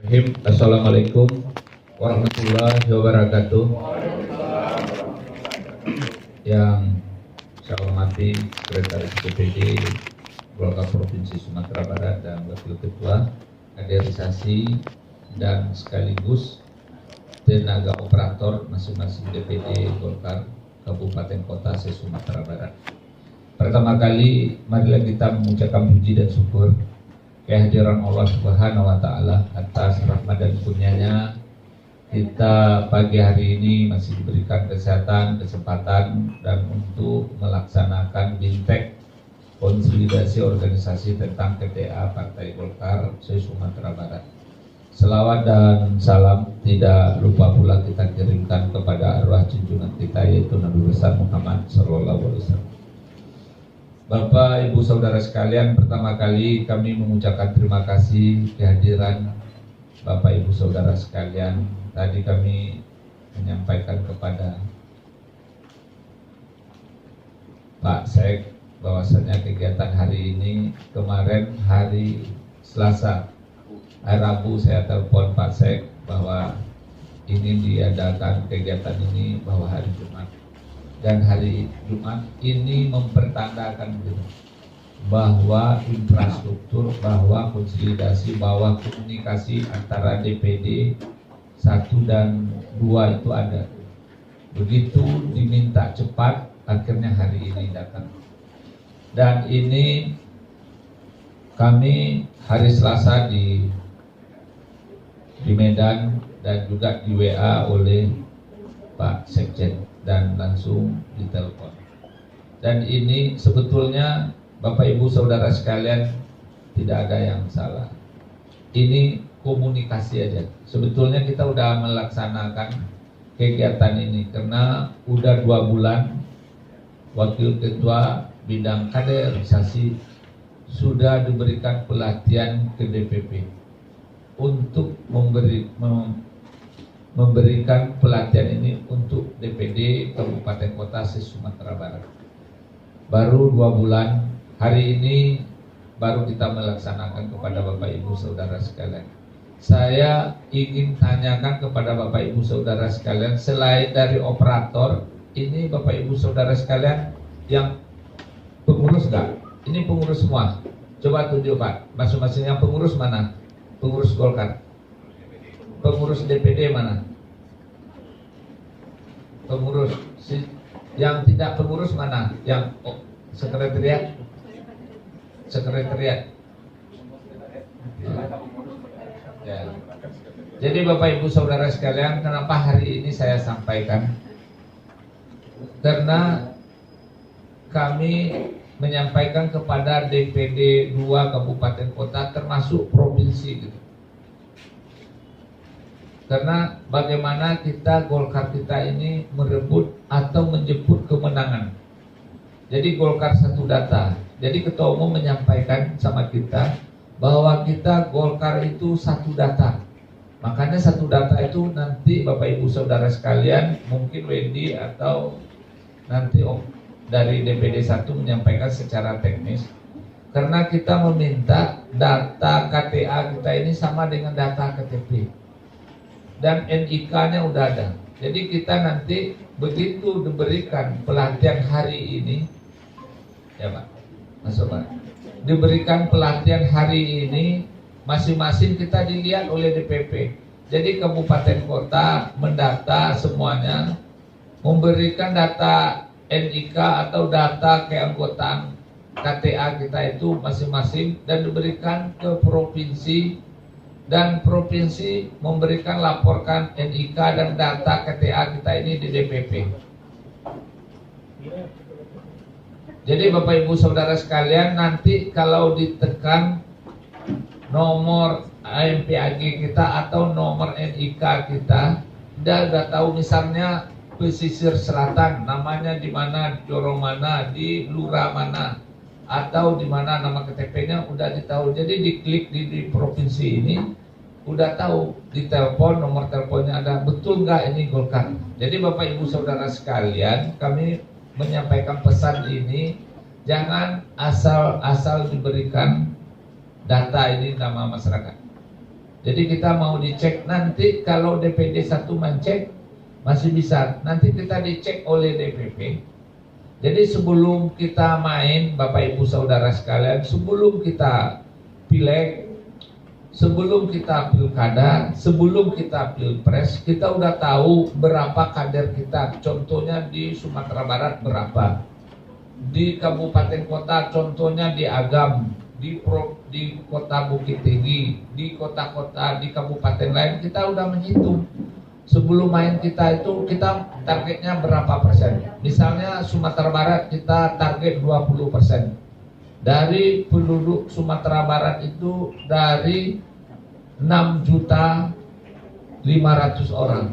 Assalamualaikum warahmatullahi wabarakatuh. Yang saya hormati Sekretaris DPD Golkar Provinsi Sumatera Barat dan Wakil Ketua kaderisasi dan sekaligus tenaga operator masing-masing DPD Golkar Kabupaten Kota se-Sumatera Barat. Pertama kali marilah kita mengucapkan puji dan syukur kehadiran Allah Subhanahu wa Ta'ala atas rahmat dan kurnia-Nya. Kita pagi hari ini masih diberikan kesehatan, kesempatan dan untuk melaksanakan BIMTEK, konsolidasi organisasi tentang KTA Partai Golkar se-Sumatera Barat. Selawat dan salam tidak lupa pula kita kirimkan kepada arwah junjungan kita, yaitu Nabi besar Muhammad Sallallahu Alaihi Wasallam. Bapak, Ibu, Saudara sekalian, pertama kali kami mengucapkan terima kasih kehadiran Bapak, Ibu, Saudara sekalian. Tadi kami menyampaikan kepada Pak Sek bahwasanya kegiatan hari ini, kemarin hari Selasa, hari Rabu saya telepon Pak Sek bahwa ini diadakan kegiatan ini bahwa hari Jumat. Dan hari Jumat ini mempertandakan bahwa infrastruktur, bahwa konsolidasi, bahwa komunikasi antara DPD 1 dan 2 itu ada. Begitu diminta cepat, akhirnya hari ini datang. Dan ini kami hari Selasa di Medan dan juga di WA oleh Pak Sekjen dan langsung ditelepon. Dan ini sebetulnya Bapak Ibu Saudara sekalian tidak ada yang salah. Ini komunikasi aja. Sebetulnya kita udah melaksanakan kegiatan ini karena udah 2 bulan Wakil Ketua Bidang Kaderisasi sudah diberikan pelatihan ke DPP untuk memberikan pelatihan ini untuk DPD Kabupaten Kota se-Sumatera Barat. Baru 2 bulan, hari ini baru kita melaksanakan kepada Bapak Ibu Saudara sekalian. Saya ingin tanyakan kepada Bapak Ibu Saudara sekalian, selain dari operator, ini Bapak Ibu Saudara sekalian yang pengurus enggak? Ini pengurus semua. Coba tunjuk Pak, masing-masing yang pengurus mana? Pengurus Golkar. Pengurus DPD mana? Pengurus yang tidak pengurus mana? Yang sekretariat? Sekretariat. Ya. Jadi Bapak Ibu Saudara sekalian, kenapa hari ini saya sampaikan? Karena kami menyampaikan kepada DPD 2 Kabupaten Kota termasuk provinsi gitu. Karena bagaimana kita Golkar kita ini merebut atau menjemput kemenangan. Jadi Golkar satu data. Jadi Ketua Umum menyampaikan sama kita bahwa kita Golkar itu satu data. Makanya satu data itu nanti Bapak Ibu Saudara sekalian, mungkin Wendy atau nanti dari DPD 1 menyampaikan secara teknis. Karena kita meminta data KTA kita ini sama dengan data KTP. Dan NIK-nya udah ada. Jadi kita nanti begitu diberikan pelatihan hari ini, ya Pak, masuk Pak, diberikan pelatihan hari ini, masing-masing kita dilihat oleh DPP. Jadi kabupaten kota mendata semuanya, memberikan data NIK atau data keanggotaan KTA kita itu masing-masing dan diberikan ke provinsi. Dan provinsi memberikan laporkan NIK dan data KTA kita ini di DPP. Jadi Bapak Ibu Saudara sekalian, nanti kalau ditekan nomor AMPAG kita atau nomor NIK kita, udah tahu misalnya pesisir selatan, namanya di mana, Jorong mana, di lurah mana, atau di mana nama KTP-nya udah ditahu. Jadi diklik di provinsi ini udah tahu, di telepon nomor teleponnya ada, betul nggak ini Golkar. Jadi Bapak Ibu Saudara sekalian, kami menyampaikan pesan ini, jangan asal diberikan data ini nama masyarakat. Jadi kita mau dicek nanti kalau DPD 1 mencek masih bisa. Nanti kita dicek oleh DPP. Jadi sebelum kita main, Bapak Ibu Saudara sekalian, sebelum kita pileg, sebelum kita pilkada, sebelum kita pilpres, kita udah tahu berapa kader kita. Contohnya di Sumatera Barat berapa, di kabupaten kota contohnya di Agam, di kota Bukit Tinggi, di kota-kota di kabupaten lain kita udah menghitung. Sebelum main kita itu kita targetnya berapa persen. Misalnya Sumatera Barat kita target 20%. Dari penduduk Sumatera Barat itu dari 6.500.000 orang.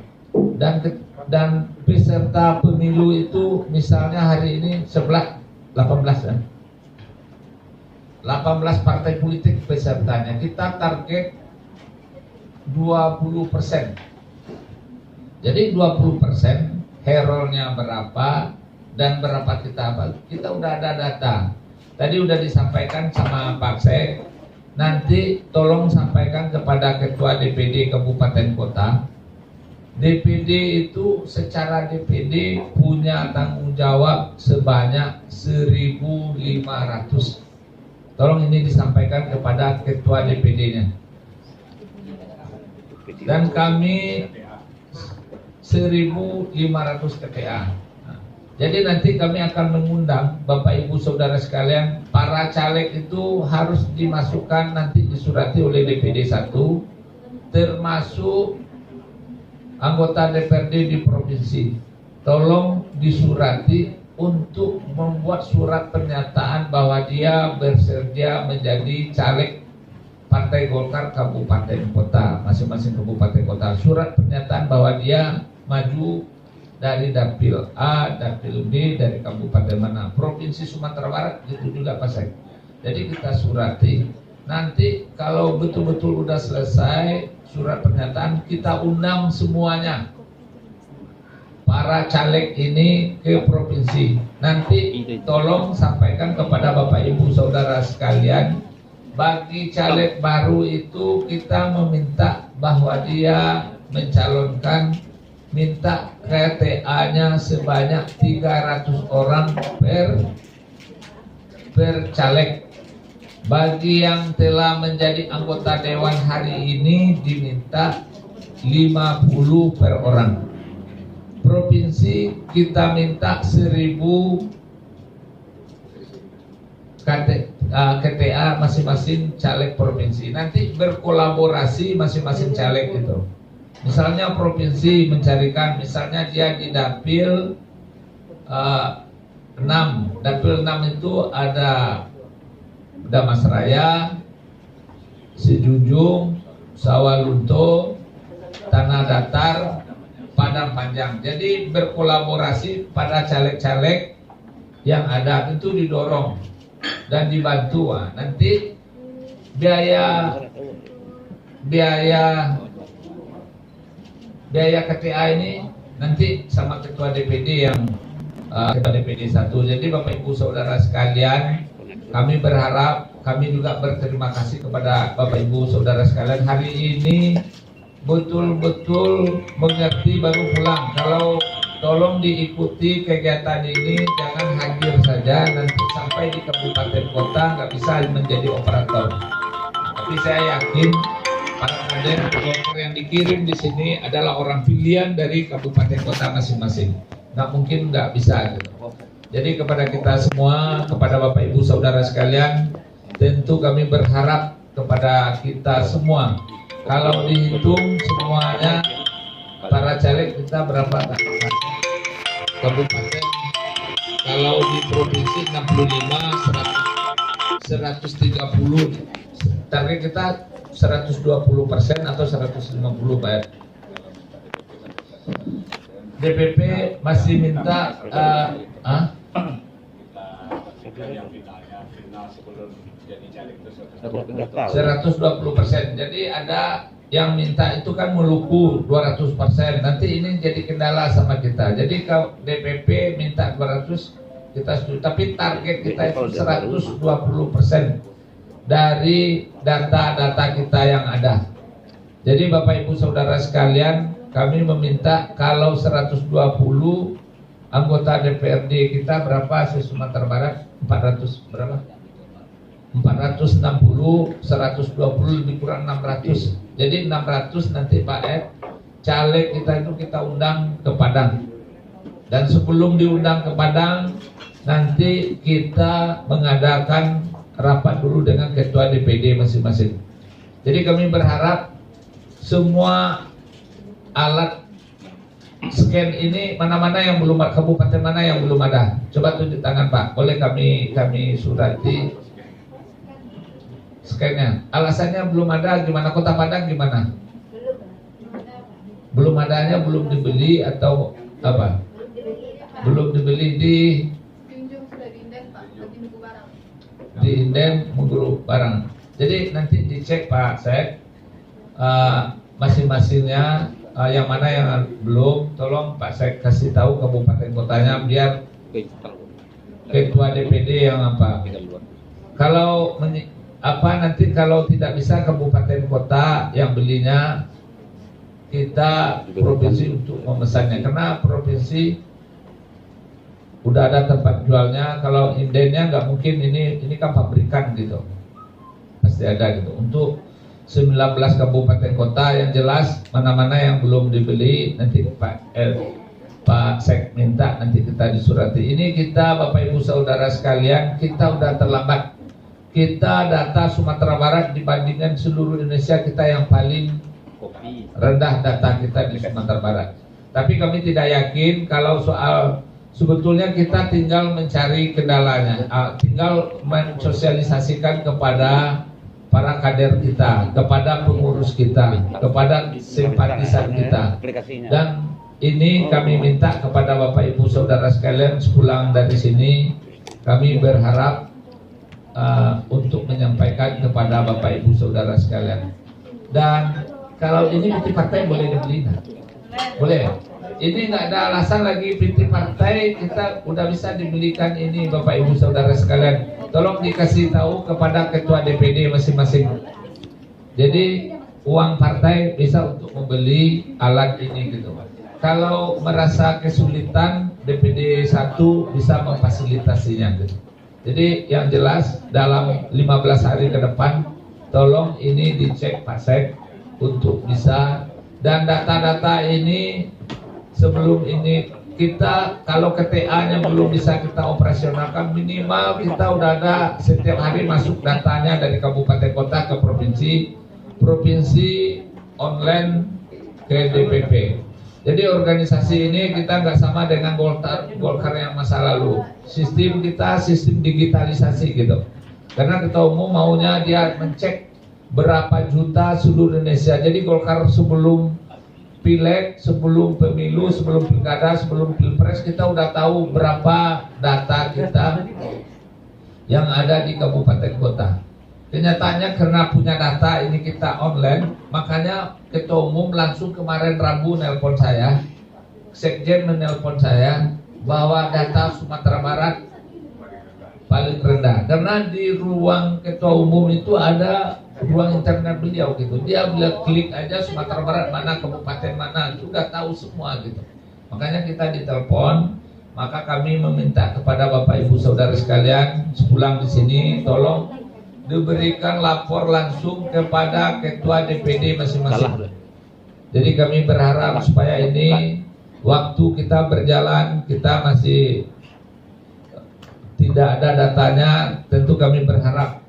Dan peserta pemilu itu misalnya hari ini 18 kan? 18 partai politik pesertanya. Kita target 20%. Jadi 20% herolnya berapa dan berapa kita udah ada data. Tadi udah disampaikan sama Pak Sek. Nanti tolong sampaikan kepada Ketua DPD Kabupaten Kota. DPD itu secara DPD punya tanggung jawab sebanyak 1.500. Tolong ini disampaikan kepada Ketua DPD-nya. Dan kami 1.500 KTA. Jadi nanti kami akan mengundang Bapak Ibu Saudara sekalian, para caleg itu harus dimasukkan nanti disurati oleh DPD 1, termasuk anggota DPRD di provinsi. Tolong disurati untuk membuat surat pernyataan bahwa dia bersedia menjadi caleg Partai Golkar kabupaten kota, masing-masing kabupaten kota. Surat pernyataan bahwa dia maju dari dapil A, dapil B, dari kabupaten mana, provinsi Sumatera Barat, itu juga Pak Sek. Jadi kita surati. Nanti kalau betul-betul udah selesai surat pernyataan, kita undang semuanya para caleg ini ke provinsi. Nanti tolong sampaikan kepada Bapak Ibu Saudara sekalian, bagi caleg baru itu kita meminta bahwa dia mencalonkan, minta KTA-nya sebanyak 300 orang per caleg. Bagi yang telah menjadi anggota dewan hari ini diminta 50 per orang. Provinsi kita minta 1.000 KTA masing-masing caleg provinsi. Nanti berkolaborasi masing-masing caleg itu. Misalnya provinsi mencarikan, misalnya dia di dapil 6. Dapil 6 itu ada Damasraya, Sejujung, Sawalunto, Tanah Datar, Padang Panjang. Jadi berkolaborasi pada caleg-caleg yang ada itu didorong dan dibantu. Nanti biaya KTA ini nanti sama Ketua DPD yang Ketua DPD 1. Jadi Bapak Ibu Saudara sekalian, kami berharap, kami juga berterima kasih kepada Bapak Ibu Saudara sekalian hari ini betul-betul mengerti baru pulang. Kalau tolong diikuti kegiatan ini, jangan hadir saja nanti sampai di kabupaten kota nggak bisa menjadi operator. Tapi saya yakin para kader yang dikirim di sini adalah orang pilihan dari kabupaten kota masing-masing. Nggak mungkin nggak bisa gitu. Jadi kepada kita semua, kepada Bapak Ibu Saudara sekalian, tentu kami berharap kepada kita semua. Kalau dihitung semuanya para caleg kita berapa kabupaten? Kalau di provinsi 65, 130, target kita 120% atau 150 Pak. DPP masih minta 120%. Jadi ada yang minta itu kan Maluku 200%. Nanti ini jadi kendala sama kita. Jadi kalau DPP minta 200, kita setuju. Tapi target kita itu 120% dari data-data kita yang ada. Jadi Bapak Ibu Saudara sekalian, kami meminta kalau 120 anggota DPRD kita berapa se-Sumatera Barat? 400 berapa? 460, 120 lebih kurang 600. Jadi 600 nanti Pak Ed, caleg kita itu kita undang ke Padang. Dan sebelum diundang ke Padang, nanti kita mengadakan rapat dulu dengan ketua DPD masing-masing. Jadi kami berharap semua alat scan ini mana-mana yang belum ada, kabupaten mana yang belum ada. Coba tunjuk tangan Pak, boleh kami surati scannya. Alasannya belum ada gimana? Kota Padang gimana? Belum adanya, belum dibeli atau apa? Belum dibeli di Inden mengguru barang. Jadi nanti dicek Pak Sek, masing-masingnya yang mana yang belum, tolong Pak Sek kasih tahu kabupaten kotanya biar ketua DPD yang apa. Kalau nanti kalau tidak bisa kabupaten kota yang belinya, kita provinsi untuk memesannya, karena provinsi udah ada tempat jualnya. Kalau indennya nggak mungkin, ini kan pabrikan gitu, pasti ada gitu. Untuk 19 kabupaten kota yang jelas mana-mana yang belum dibeli, nanti Pak Sek minta nanti kita disurati. Ini kita Bapak Ibu Saudara sekalian, kita udah terlambat. Kita data Sumatera Barat dibandingkan seluruh Indonesia, kita yang paling rendah data kita di Sumatera Barat. Tapi kami tidak yakin kalau soal, sebetulnya kita tinggal mencari kendalanya, tinggal mensosialisasikan kepada para kader kita, kepada pengurus kita, kepada simpatisan kita. Dan ini kami minta kepada Bapak Ibu Saudara sekalian, sepulang dari sini kami berharap untuk menyampaikan kepada Bapak Ibu Saudara sekalian. Dan kalau ini PT partai boleh dibeli, boleh. Ini nggak ada alasan lagi PT partai, kita udah bisa dibelikan ini Bapak Ibu Saudara sekalian. Tolong dikasih tahu kepada ketua DPD masing-masing. Jadi uang partai bisa untuk membeli alat ini gitu. Kalau merasa kesulitan, DPD 1 bisa memfasilitasinya gitu. Jadi yang jelas dalam 15 hari ke depan, tolong ini dicek Pak Sek untuk bisa, dan data-data ini sebelum ini kita, kalau KTA-nya belum bisa kita operasionalkan, minimal kita udah ada setiap hari masuk datanya dari kabupaten kota ke provinsi online ke DPP. Jadi organisasi ini kita nggak sama dengan Golkar yang masa lalu. Sistem kita sistem digitalisasi gitu. Karena ketua umum maunya dia mencek berapa juta seluruh Indonesia. Jadi Golkar sebelum Pileg, sebelum pemilu, sebelum pilkada, sebelum pilpres, kita udah tahu berapa data kita yang ada di kabupaten kota. Kenyataannya karena punya data ini kita online, makanya ketua umum langsung kemarin Rabu nelpon saya, sekjen menelpon saya bahwa data Sumatera Barat paling rendah. Karena di ruang ketua umum itu ada ruang internet beliau gitu. Dia bila klik aja Sumatera Barat mana, kabupaten mana, sudah tahu semua gitu. Makanya kita ditelepon, maka kami meminta kepada Bapak Ibu Saudara sekalian, sepulang di sini tolong diberikan lapor langsung kepada ketua DPD masing-masing. Jadi kami berharap supaya ini waktu kita berjalan, kita masih tidak ada datanya, tentu kami berharap.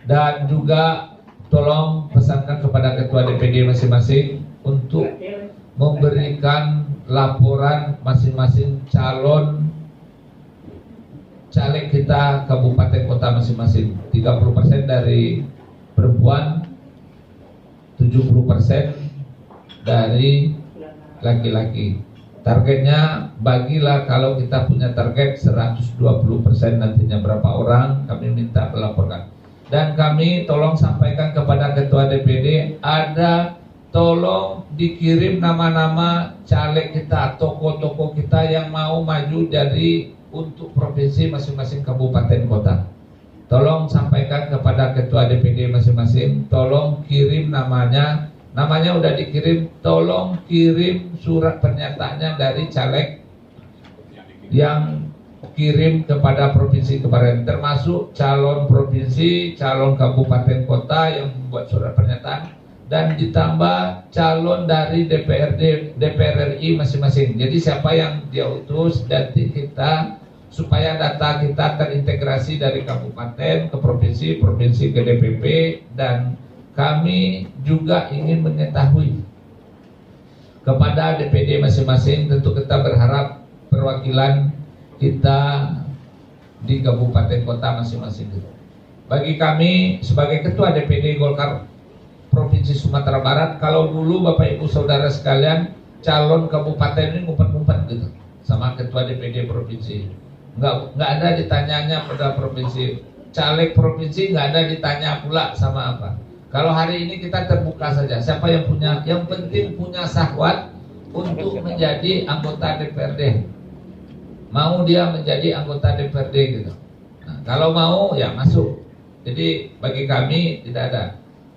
Dan juga tolong pesankan kepada ketua DPD masing-masing untuk memberikan laporan masing-masing calon caleg kita kabupaten kota masing-masing. 30% dari perempuan, 70% dari laki-laki. Targetnya bagilah, kalau kita punya target 120% nantinya berapa orang, kami minta melaporkan. Dan kami tolong sampaikan kepada ketua DPD, ada tolong dikirim nama-nama caleg kita, tokoh-tokoh kita yang mau maju dari untuk provinsi masing-masing kabupaten kota. Tolong sampaikan kepada ketua DPD masing-masing, tolong kirim namanya namanya udah dikirim, tolong kirim surat pernyataannya dari caleg yang kirim kepada provinsi kemarin, termasuk calon provinsi, calon kabupaten kota yang membuat surat pernyataan, dan ditambah calon dari DPR RI masing-masing. Jadi siapa yang dia utus, dan kita supaya data kita terintegrasi dari kabupaten ke provinsi, provinsi ke DPP, dan kami juga ingin mengetahui kepada DPD masing-masing. Tentu kita berharap perwakilan kita di kabupaten kota masing-masing. Bagi kami sebagai ketua DPD Golkar Provinsi Sumatera Barat, kalau dulu Bapak Ibu Saudara sekalian calon kabupaten ini ngumpet-ngumpet gitu sama ketua DPD provinsi, nggak ada ditanyanya pada provinsi, caleg provinsi nggak ada ditanya pula sama apa. Kalau hari ini kita terbuka saja, siapa yang punya, yang penting punya syahwat untuk menjadi anggota DPRD, mau dia menjadi anggota DPRD gitu. Nah, kalau mau ya masuk. Jadi bagi kami tidak ada.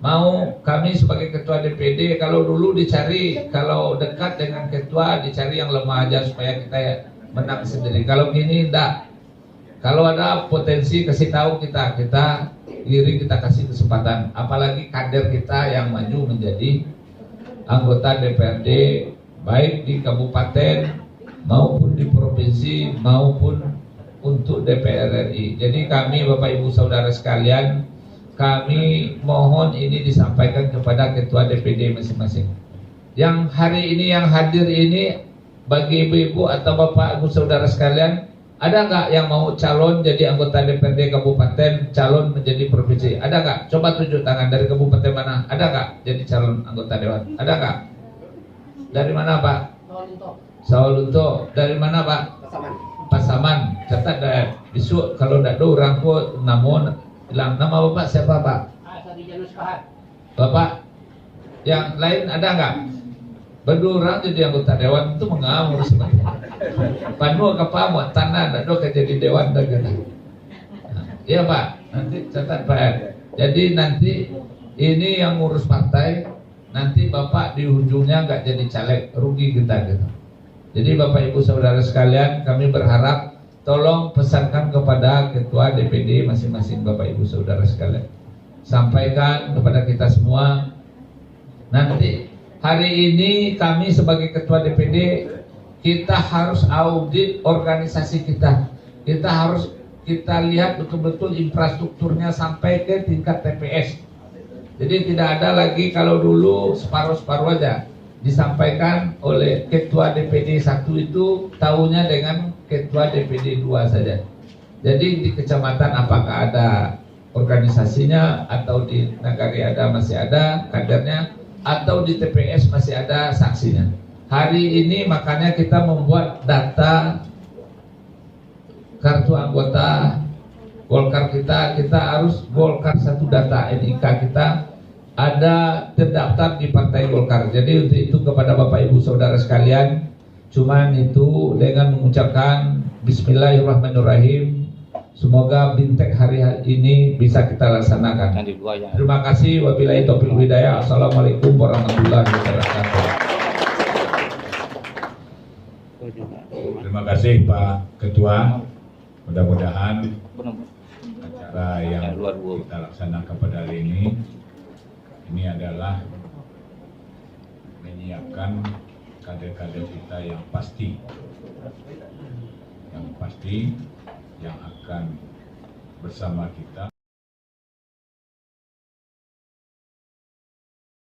Mau kami sebagai ketua DPD, kalau dulu dicari, kalau dekat dengan ketua dicari yang lemah aja supaya kita menang sendiri. Kalau gini enggak. Kalau ada potensi kasih tahu kita iri, kita kasih kesempatan. Apalagi kader kita yang maju menjadi anggota DPRD baik di kabupaten maupun di provinsi maupun untuk DPR RI. Jadi kami Bapak Ibu Saudara sekalian, kami mohon ini disampaikan kepada ketua DPD masing-masing. Yang hari ini yang hadir ini, bagi ibu-ibu atau Bapak Ibu Saudara sekalian, ada nggak yang mau calon jadi anggota DPRD kabupaten, calon menjadi provinsi? Ada nggak? Coba tunjuk tangan, dari kabupaten mana? Ada nggak jadi calon anggota dewan? Ada nggak? Dari mana Pak? Sawalunto. Dari mana Pak? Pasaman. Catat dah. Besok kalau tidak ada orang pun namun hilang. Nama Bapak siapa Pak? Bapak yang lain ada nggak? Berdua orang jadi anggota dewan itu mengamur sebenarnya. Panu apa mau tanah ada ke jadi dewan dah gitu. Iya Pak, nanti catat Pak. Jadi nanti ini yang ngurus partai, nanti Bapak di ujungnya nggak jadi caleg, rugi kita gitu. Jadi Bapak Ibu Saudara sekalian, kami berharap tolong pesankan kepada ketua DPD masing-masing Bapak Ibu Saudara sekalian. Sampaikan kepada kita semua. Nanti hari ini kami sebagai ketua DPD, kita harus audit organisasi kita. Kita lihat betul-betul infrastrukturnya sampai ke tingkat TPS. Jadi tidak ada lagi kalau dulu separuh-separuh aja disampaikan oleh ketua DPD 1 itu tahunya dengan ketua DPD 2 saja. Jadi di kecamatan apakah ada organisasinya, atau di Nagari ada masih ada kadernya, atau di TPS masih ada saksinya. Hari ini makanya kita membuat data kartu anggota Golkar kita harus Golkar satu data NIK kita ada terdaftar di Partai Golkar. Jadi untuk itu kepada Bapak Ibu Saudara sekalian, cuman itu dengan mengucapkan Bismillahirrahmanirrahim. Semoga Bintek hari ini bisa kita laksanakan. Terima kasih. Wabillahi taufiq wal hidayah. Assalamualaikum warahmatullahi wabarakatuh. Terima kasih Pak Ketua. Mudah-mudahan acara yang kita laksanakan pada hari ini adalah menyiapkan kader-kader kita yang pasti, yang akan bersama kita.